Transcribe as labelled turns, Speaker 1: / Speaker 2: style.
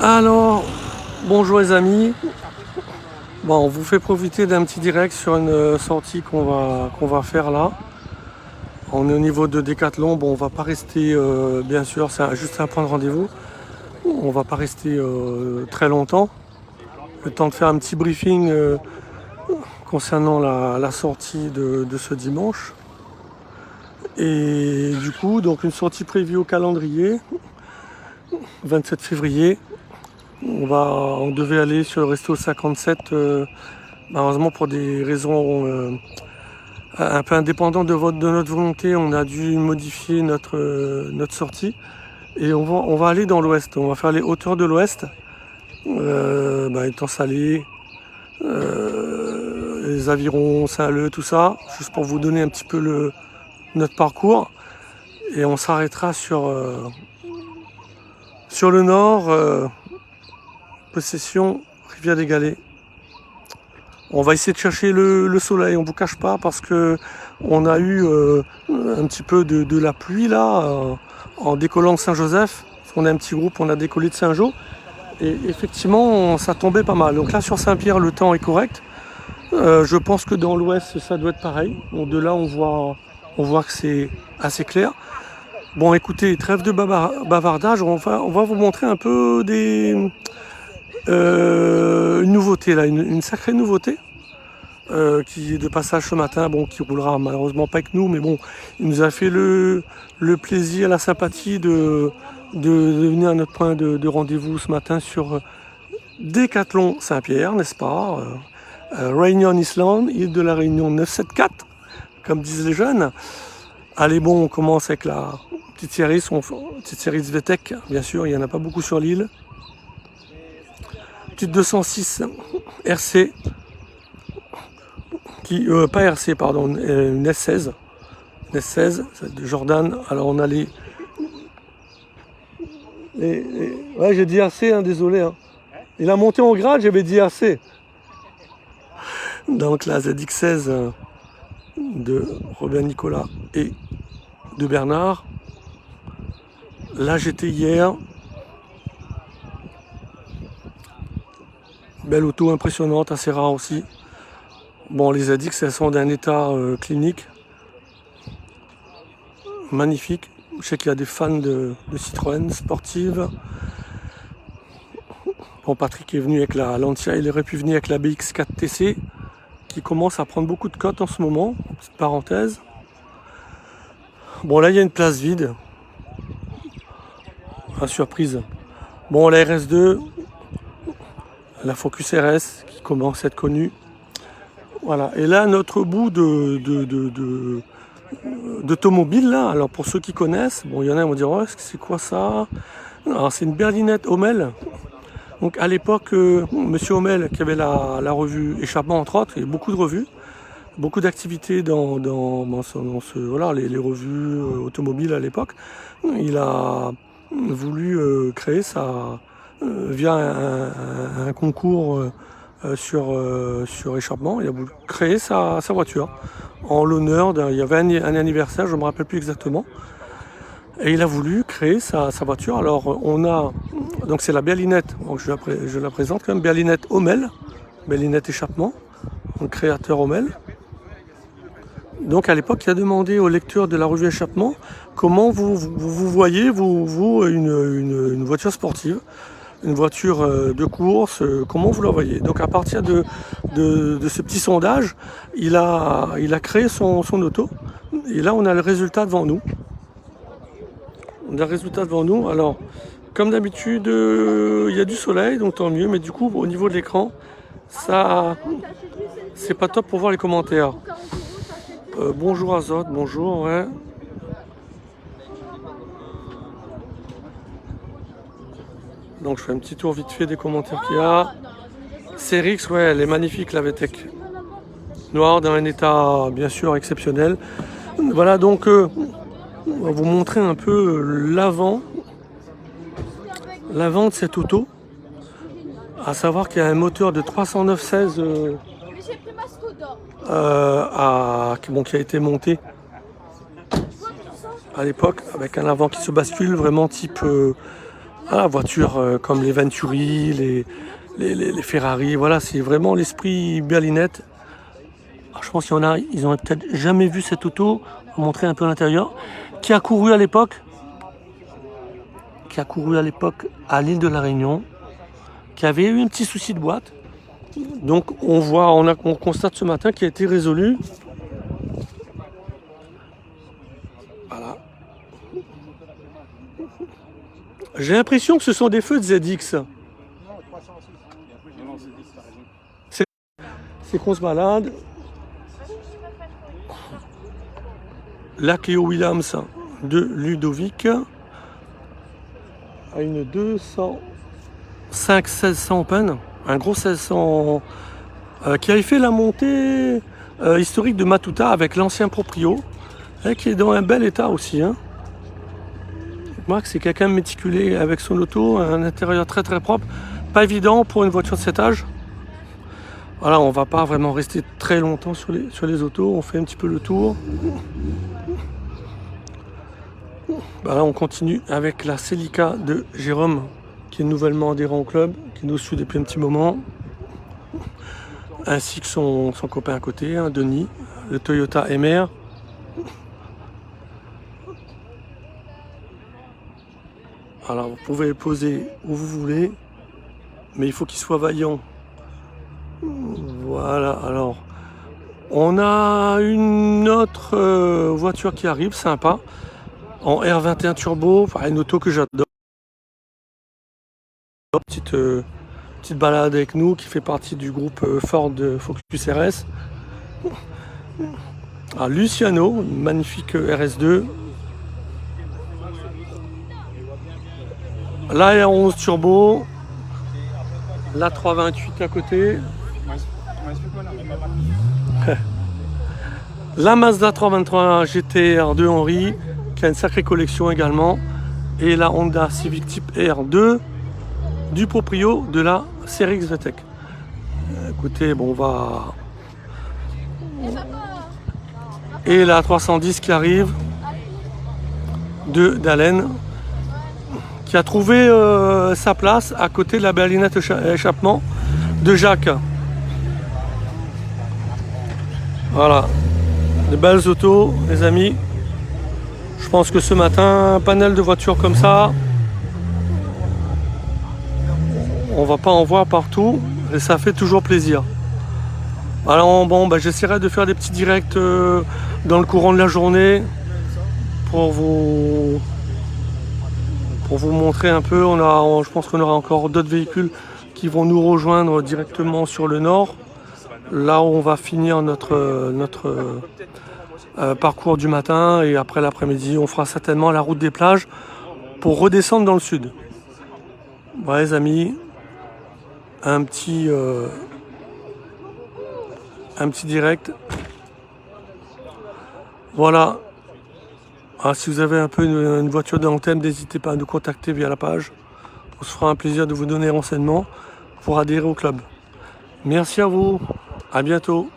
Speaker 1: Alors, bonjour les amis. Bon, on vous fait profiter d'un petit direct sur une sortie qu'on va faire là. On est au niveau de Decathlon. Bon, on va pas rester, bien sûr, c'est juste un point de rendez-vous. On va pas rester très longtemps. Le temps de faire un petit briefing concernant la sortie de ce dimanche. Et du coup, donc une sortie prévue au calendrier, 27 février. On devait aller sur le resto 57, malheureusement pour des raisons un peu indépendantes de notre volonté, on a dû modifier notre sortie. Et on va aller dans l'ouest, on va faire les hauteurs de l'ouest, étant salé, les avirons, Saint-Leu, tout ça, juste pour vous donner un petit peu notre parcours. Et on s'arrêtera sur le nord, possession Rivière des Galets. On va essayer de chercher le soleil, on ne vous cache pas, parce que on a eu un petit peu de la pluie là, en décollant de Saint-Joseph. Parce qu'on a un petit groupe, on a décollé de Saint-Jean. Et effectivement, ça tombait pas mal. Donc là, sur Saint-Pierre, le temps est correct. Je pense que dans l'ouest, ça doit être pareil. Donc de là, on voit que c'est assez clair. Bon, écoutez, trêve de bavardage, on va vous montrer un peu une nouveauté là, une sacrée nouveauté qui est de passage ce matin, bon, qui roulera malheureusement pas avec nous, mais bon, il nous a fait le plaisir, la sympathie de venir à notre point de rendez-vous ce matin sur Decathlon Saint-Pierre, n'est-ce pas, Réunion Island, île de la Réunion 974, comme disent les jeunes. Allez, bon, on commence avec la petite série VTEC, bien sûr, il n'y en a pas beaucoup sur l'île. Petite 206 RC, pas RC, pardon, une S16. Une S16, c'est de Jordan. Alors on a ouais, j'ai dit RC, hein, désolé. Hein. Il a monté en grade, j'avais dit RC. Donc la ZX16 de Robert Nicolas et de Bernard. Là j'étais hier. Belle auto impressionnante, assez rare aussi. Bon, les ZX, elles sont d'un état clinique. Magnifique. Je sais qu'il y a des fans de Citroën sportive. Bon, Patrick est venu avec la Lancia, il aurait pu venir avec la BX4 TC qui commence à prendre beaucoup de cotes en ce moment. Petite parenthèse. Bon, là il y a une place vide. À surprise. Bon, la RS2, la Focus RS qui commence à être connue. Voilà. Et là, notre bout d'automobile là. Alors pour ceux qui connaissent, bon, il y en a qui vont dire, oh, c'est quoi ça? Alors c'est une berlinette Hommel. Donc à l'époque, Monsieur Hommel, qui avait la revue Échappement entre autres, il y a beaucoup de revues, beaucoup d'activités dans voilà, les revues automobiles à l'époque. Il a voulu créer ça via un concours sur Échappement. Il a voulu créer sa voiture en l'honneur il y avait un anniversaire, je ne me rappelle plus exactement. Et il a voulu créer sa voiture. Alors donc c'est la berlinette, donc je la présente comme berlinette Hommel, berlinette Échappement, donc créateur Hommel. Donc à l'époque, il a demandé au lecteur de la revue Échappement comment vous voyez une voiture sportive, une voiture de course, comment vous la voyez. Donc à partir de ce petit sondage, il a créé son auto. Et là, on a le résultat devant nous. On a le résultat devant nous. Alors, comme d'habitude, il y a du soleil, donc tant mieux. Mais du coup, au niveau de l'écran, ça, c'est pas top pour voir les commentaires. Bonjour Azote, bonjour, ouais. Donc je fais un petit tour vite fait des commentaires qu'il y a. CRX, ouais, elle est magnifique la VTEC. Noire dans un état bien sûr exceptionnel. Voilà, donc on va vous montrer un peu l'avant de cette auto. À savoir qu'il y a un moteur de 309/16 qui a été monté à l'époque avec un avant qui se bascule vraiment type Voilà, voitures comme les Venturi, les Ferrari, voilà, c'est vraiment l'esprit berlinette. Alors, je pense qu'il y en a, ils n'ont peut-être jamais vu cette auto, on va montrer un peu l'intérieur, qui a couru à l'époque, à l'île de la Réunion, qui avait eu un petit souci de boîte. Donc on constate ce matin qu'il a été résolu. Voilà. J'ai l'impression que ce sont des feux de ZX. C'est qu'on se balade. La Clio Williams de Ludovic a une 205 1600 Open, un gros 1600 qui avait fait la montée historique de Matuta avec l'ancien proprio, qui est dans un bel état aussi. Hein. Marc, c'est quelqu'un de méticulé avec son auto, un intérieur très très propre, pas évident pour une voiture de cet âge. Voilà, on va pas vraiment rester très longtemps sur les autos, on fait un petit peu le tour. Là, on continue avec la Celica de Jérôme, qui est nouvellement adhérent au club, qui nous suit depuis un petit moment, ainsi que son copain à côté, hein, Denis, le Toyota MR. Alors, vous pouvez le poser où vous voulez, mais il faut qu'il soit vaillant. Voilà, alors, on a une autre voiture qui arrive, sympa, en R21 Turbo, une auto que j'adore. Petite balade avec nous, qui fait partie du groupe Ford Focus RS. Luciano, une magnifique RS2. La R11 Turbo, la 328 à côté, la Mazda 323 GT R2 Henry, qui a une sacrée collection également, et la Honda Civic Type R2 du proprio de la série XVTEC. Écoutez, bon, on va... Et la 310 qui arrive, de Dalen, qui a trouvé sa place à côté de la berlinette échappement de Jacques. Voilà, de belles autos, les amis. Je pense que ce matin, un panel de voitures comme ça, on va pas en voir partout, et ça fait toujours plaisir. Alors bon, j'essaierai de faire des petits directs dans le courant de la journée pour vous montrer un peu. Je pense qu'on aura encore d'autres véhicules qui vont nous rejoindre directement sur le nord, là où on va finir notre parcours du matin, et après l'après-midi on fera certainement la route des plages pour redescendre dans le sud. Voilà les amis, un petit direct. Voilà. Si vous avez un peu une voiture dans le thème, n'hésitez pas à nous contacter via la page. On se fera un plaisir de vous donner renseignements pour adhérer au club. Merci à vous. À bientôt.